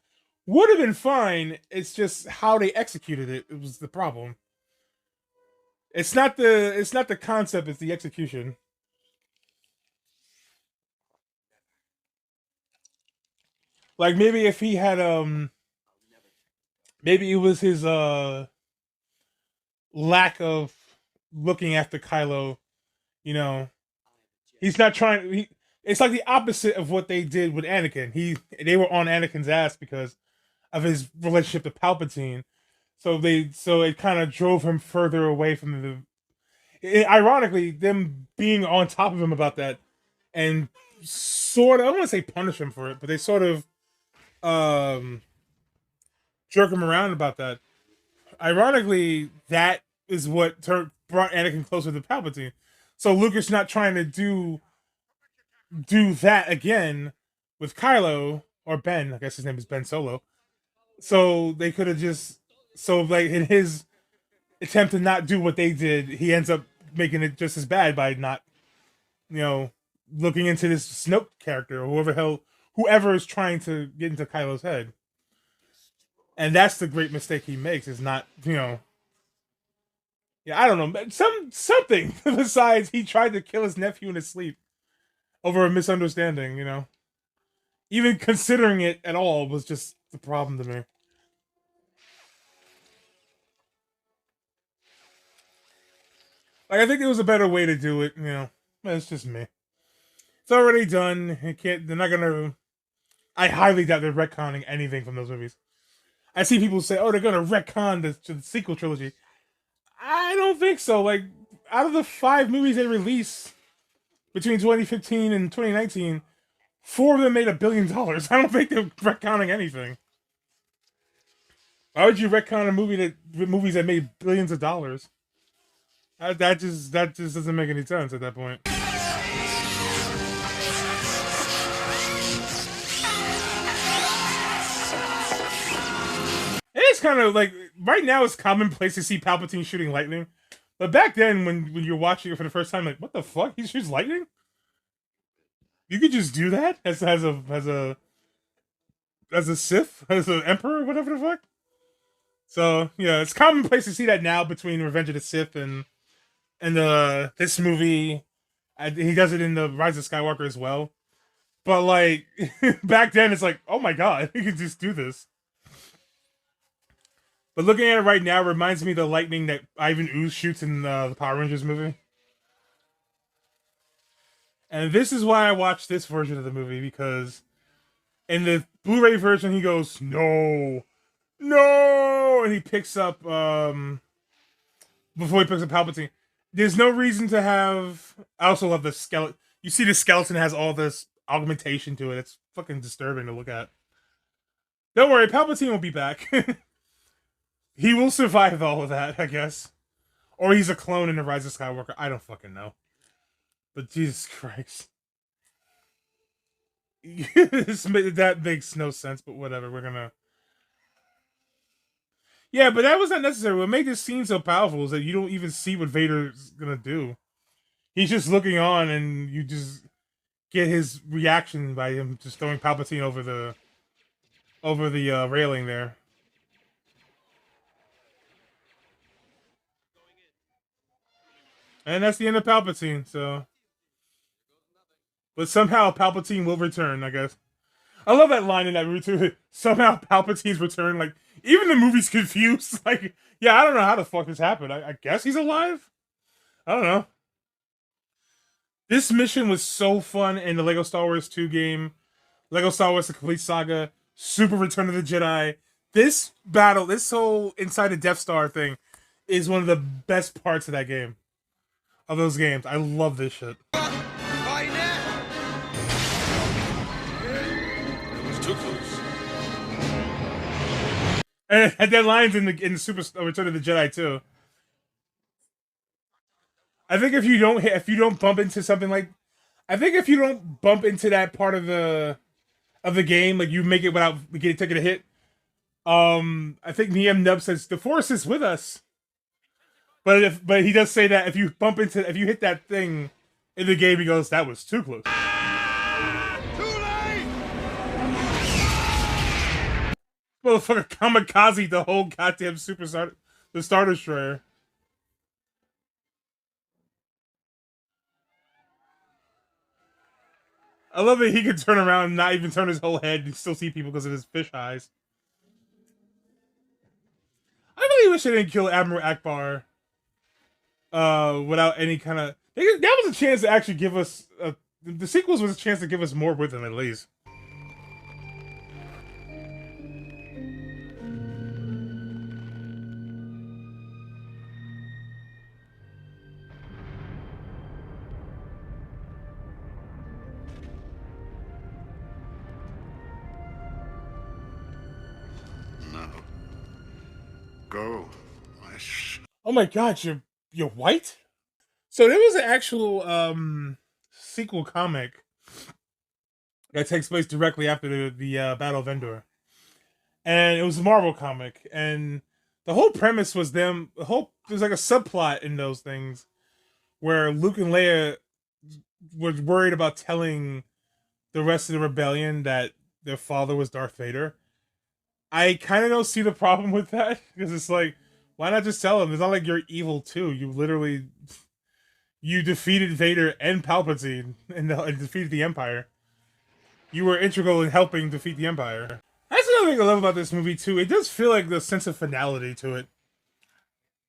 would have been fine. It's just how they executed it. It was the problem. It's not the concept. It's the execution. Like maybe if he had maybe it was his lack of looking after Kylo. You know, he's not trying. It's like the opposite of what they did with Anakin. They were on Anakin's ass because of his relationship to Palpatine. So it kind of drove him further away from ironically, them being on top of him about that and sort of, I don't want to say punish him for it, but they sort of jerk him around about that. Ironically, that is what brought Anakin closer to Palpatine. So Lucas not trying to do that again with Kylo or Ben. I guess his name is Ben Solo. So they could have like in his attempt to not do what they did, he ends up making it just as bad by not, looking into this Snoke character or whoever is trying to get into Kylo's head. And that's the great mistake he makes, is not, I don't know, something besides he tried to kill his nephew in his sleep over a misunderstanding, Even considering it at all was just the problem to me. Like, I think there was a better way to do it, It's just me. It's already done. They're not gonna. I highly doubt they're retconning anything from those movies. I see people say, "Oh, they're gonna retcon the sequel trilogy." I don't think so. Like, out of the 5 movies they released between 2015 and 2019, 4 of them made $1 billion. I don't think they're retconning anything. Why would you retcon movies that made billions of dollars? That just doesn't make any sense at that point. It's kind of like, right now it's commonplace to see Palpatine shooting lightning. But back then, when you're watching it for the first time, like, what the fuck? He shoots lightning? You could just do that as a Sith, as an Emperor, whatever the fuck. So yeah, it's commonplace to see that now between Revenge of the Sith and this movie. He does it in the Rise of Skywalker as well. But like back then, it's like, oh my god, you can just do this. But looking at it right now, it reminds me of the lightning that Ivan Ooze shoots in the Power Rangers movie. And this is why I watched this version of the movie, because in the Blu-ray version, he goes, no, no, and he picks up, before he picks up Palpatine. There's no reason to have, I also love the skeleton. You see the skeleton has all this augmentation to it. It's fucking disturbing to look at. Don't worry, Palpatine will be back. He will survive all of that, I guess. Or he's a clone in the Rise of Skywalker. I don't fucking know. But Jesus Christ. That makes no sense, but whatever. We're gonna... Yeah, but that was not necessary. What made this scene so powerful is that you don't even see what Vader's gonna do. He's just looking on, and you just get his reaction by him just throwing Palpatine over the railing there. And that's the end of Palpatine, so... But somehow Palpatine will return, I guess. I love that line in that movie too. Somehow Palpatine's return. Like, even the movie's confused. Like, yeah, I don't know how the fuck this happened. I guess he's alive? I don't know. This mission was so fun in the Lego Star Wars 2 game. Lego Star Wars The Complete Saga. Super Return of the Jedi. This battle, this whole inside the Death Star thing is one of the best parts of that game. Of those games. I love this shit. Too close. And that line's in the Super Return of the Jedi too. I think if you don't bump into something like, I think if you don't bump into that part of the game, like you make it without taking a hit. I think Niem Nub says the Force is with us. But he does say that if you hit that thing in the game, he goes, that was too close. Motherfucker kamikaze the whole goddamn the Star Destroyer. I love that he can turn around and not even turn his whole head and still see people because of his fish eyes. I really wish they didn't kill Admiral Akbar without any kind of... That was a chance to actually give us... the sequels was a chance to give us more with him, at least. Go. Oh my god, you're white? So there was an actual sequel comic that takes place directly after the Battle of Endor. And it was a Marvel comic, and the whole premise was there's like a subplot in those things where Luke and Leia were worried about telling the rest of the rebellion that their father was Darth Vader. I kind of don't see the problem with that, because it's like, why not just tell them? It's not like you're evil too. You defeated Vader and Palpatine and defeated the Empire. You were integral in helping defeat the Empire. That's another thing I love about this movie too. It does feel like the sense of finality to it.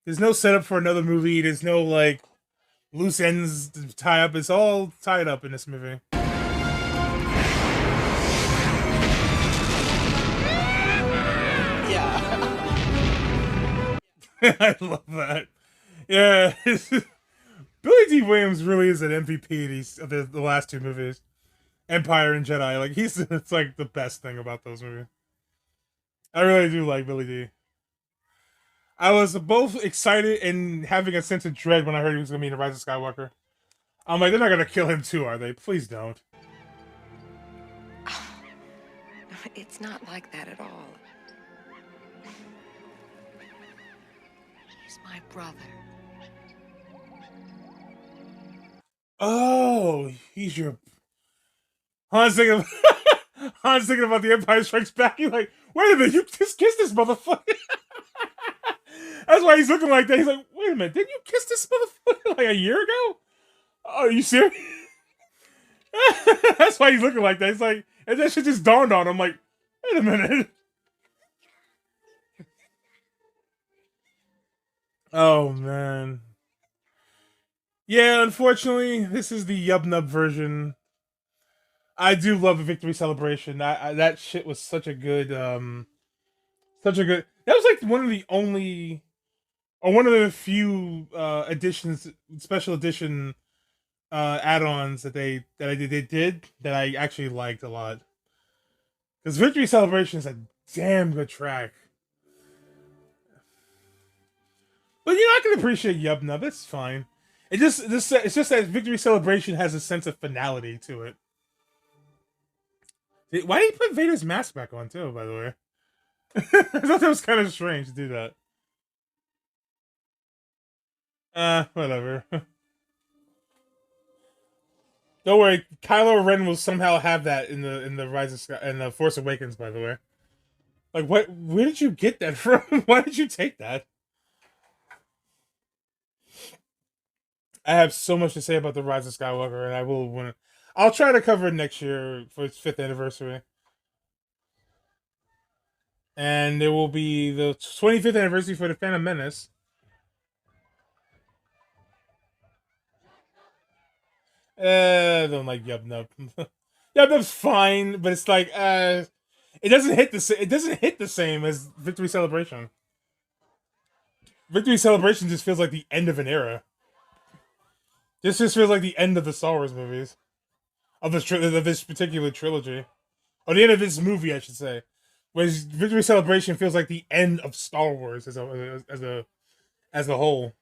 There's no setup for another movie. There's no like loose ends to tie up. It's all tied up in this movie. I love that. Yeah. Billy D. Williams really is an MVP of the last two movies. Empire and Jedi. Like, it's like the best thing about those movies. I really do like Billy D. I was both excited and having a sense of dread when I heard he was going to be in The Rise of Skywalker. I'm like, they're not going to kill him too, are they? Please don't. It's not like that at all. He's my brother. Oh, he's your... Han's thinking about The Empire Strikes Back. He's like, wait a minute, you just kissed this motherfucker. That's why he's looking like that. He's like, wait a minute, didn't you kiss this motherfucker like a year ago? Are you serious? That's why he's looking like that. It's like, and that shit just dawned on him. Like, wait a minute. Oh man. Yeah, unfortunately, this is the Yub Nub version. I do love the victory celebration. That shit was such a good, such a good. That was like one of the only, or one of the few editions, special edition add-ons they did that I actually liked a lot. Because Victory Celebration is a damn good track. But you know, I can appreciate Yub Nub. It's fine. It's just that Victory Celebration has a sense of finality to it. Why did he put Vader's mask back on too? By the way, I thought that was kind of strange to do that. Whatever. Don't worry, Kylo Ren will somehow have that in the Rise of Sky and the Force Awakens. By the way, like what? Where did you get that from? Why did you take that? I have so much to say about the Rise of Skywalker, and I will when I'll try to cover it next year for its 5th anniversary. And there will be the 25th anniversary for the Phantom Menace. I don't like Yub Nub. Yub Nub's fine, but it's like it doesn't hit the same as Victory Celebration. Victory Celebration just feels like the end of an era. This just feels like the end of the Star Wars movies, of this particular trilogy, or the end of this movie, I should say. Whereas Victory Celebration feels like the end of Star Wars as a whole,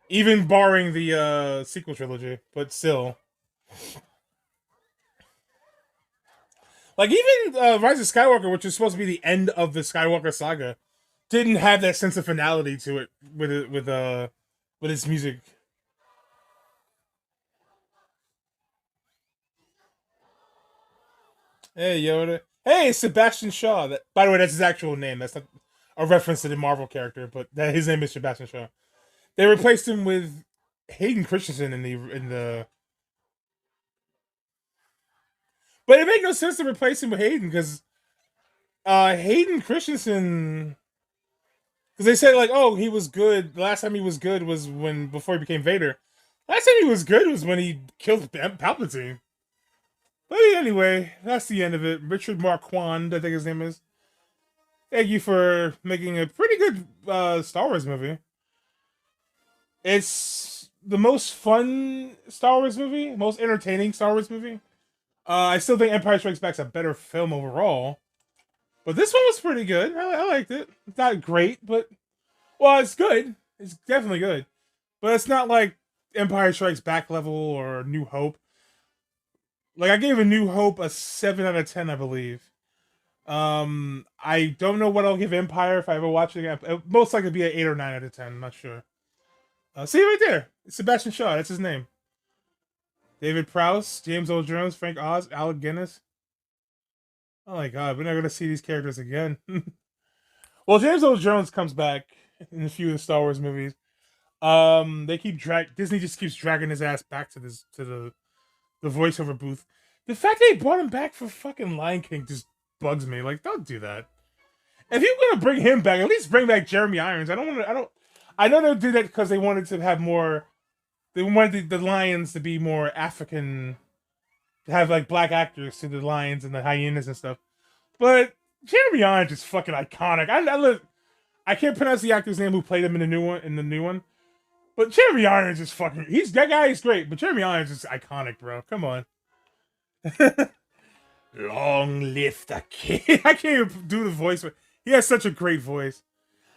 even barring the sequel trilogy, but still. Like even Rise of Skywalker, which is supposed to be the end of the Skywalker saga, didn't have that sense of finality to it with its music. Hey Yoda. Hey, Sebastian Shaw. By the way, that's his actual name. That's not a reference to the Marvel character, but his name is Sebastian Shaw. They replaced him with Hayden Christensen in the. But it made no sense to replace him with Hayden because Hayden Christensen. Because they said like, oh, he was good. The last time he was good was before he became Vader. Last time he was good was when he killed Palpatine. But anyway, that's the end of it. Richard Marquand, I think his name is. Thank you for making a pretty good Star Wars movie. It's the most fun Star Wars movie, most entertaining Star Wars movie. I still think Empire Strikes Back's a better film overall. But this one was pretty good. I liked it. It's not great, but... Well, it's good. It's definitely good. But it's not like Empire Strikes Back level or New Hope. Like, I gave A New Hope a 7 out of 10, I believe. I don't know what I'll give Empire if I ever watch it again. It'll most likely be an 8 or 9 out of 10. I'm not sure. See right there. It's Sebastian Shaw. That's his name. David Prowse, James Earl Jones, Frank Oz, Alec Guinness. Oh my god, we're not going to see these characters again. Well, James Earl Jones comes back in a few of the Star Wars movies. Disney just keeps dragging his ass back to the voiceover booth. The fact they brought him back for fucking Lion King just bugs me. Like, don't do that. If you're gonna bring him back, at least bring back Jeremy Irons. I know they did that because they wanted to have more. They wanted the lions to be more African, to have like black actors to the lions and the hyenas and stuff. But Jeremy Irons is fucking iconic. I can't pronounce the actor's name who played him in the new one. But Jeremy Irons is fucking. That guy is great. But Jeremy Irons is iconic, bro. Come on. Long live the king. I can't even do the voice, but he has such a great voice.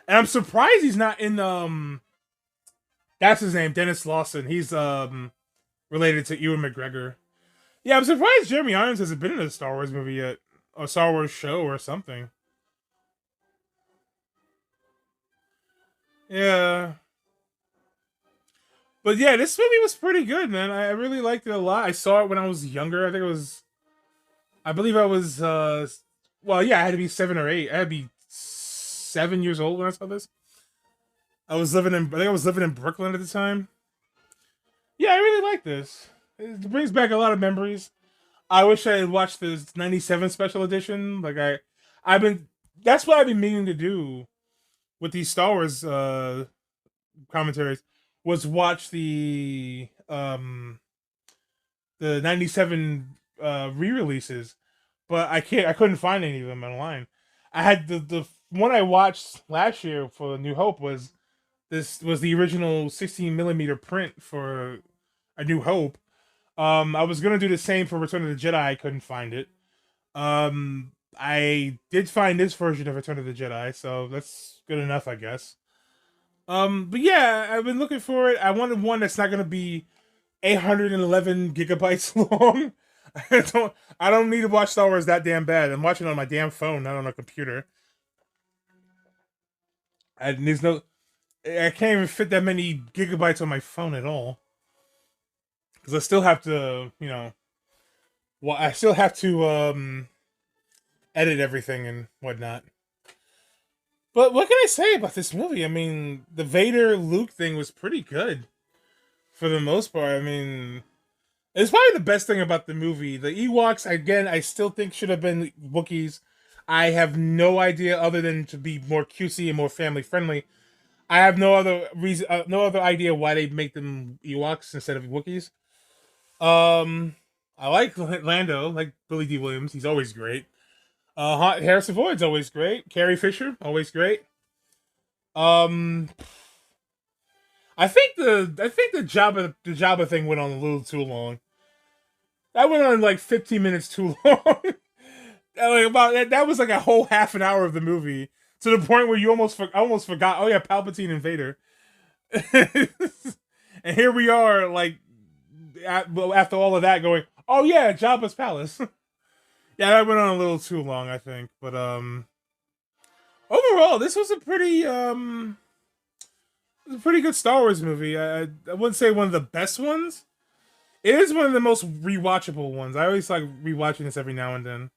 And I'm surprised he's not in that's his name, Dennis Lawson. He's related to Ewan McGregor. Yeah, I'm surprised Jeremy Irons hasn't been in a Star Wars movie yet. Or a Star Wars show or something. Yeah. But yeah, this movie was pretty good, man. I really liked it a lot. I saw it when I was younger. I believe I was well, yeah, I had to be 7 or 8. I had to be 7 years old when I saw this. I think I was living in Brooklyn at the time. Yeah, I really like this. it brings back a lot of memories. I wish I had watched the '97 special edition. I've been. That's what I've been meaning to do with these Star Wars commentaries, was watch the '97 re-releases, but I can't. I couldn't find any of them online. I had the one I watched last year for New Hope was the original 16 millimeter print for A New Hope. I was gonna do the same for Return of the Jedi. I couldn't find it. I did find this version of Return of the Jedi, so that's good enough, I guess. But yeah, I've been looking for it. I wanted one that's not gonna be 811 gigabytes long. I don't need to watch Star Wars that damn bad. I'm watching it on my damn phone, not on a computer. I can't even fit that many gigabytes on my phone at all. Because I still have to, I still have to edit everything and whatnot. But what can I say about this movie? I mean, the Vader Luke thing was pretty good for the most part. I mean, it's probably the best thing about the movie. The Ewoks, again, I still think should have been Wookiees. I have no idea other than to be more cutesy and more family friendly. I have no other reason, no other idea why they make them Ewoks instead of Wookiees. I like Lando, like Billy D. Williams. He's always great. Harrison Ford's always great. Carrie Fisher, always great. I think the Jabba thing went on a little too long. That went on like 15 minutes too long. That was like a whole half an hour of the movie, to the point where you almost forgot. Oh yeah, Palpatine and Vader. And here we are, like after all of that, going, oh yeah, Jabba's palace. Yeah, that went on a little too long, I think. But overall, this was a pretty good Star Wars movie. I wouldn't say one of the best ones. It is one of the most rewatchable ones. I always like rewatching this every now and then.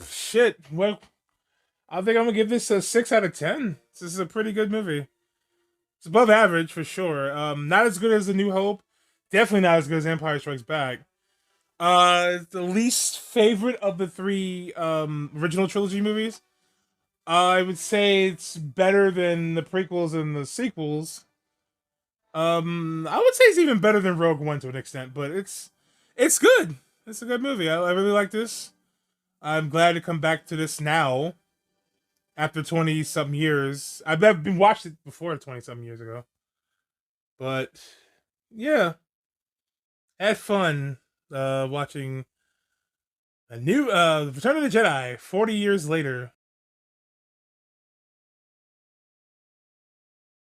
Shit. Well, I think I'm gonna give this a 6 out of 10. This is a pretty good movie. It's above average for sure. Not as good as A New Hope. Definitely not as good as Empire Strikes Back. The least favorite of the three original trilogy movies. I would say it's better than the prequels and the sequels. I would say it's even better than Rogue One to an extent, but it's good. It's a good movie. I really like this. I'm glad to come back to this now after 20-something years. I've been watched it before 20-something years ago. But yeah, had fun watching a new Return of the Jedi 40 years later.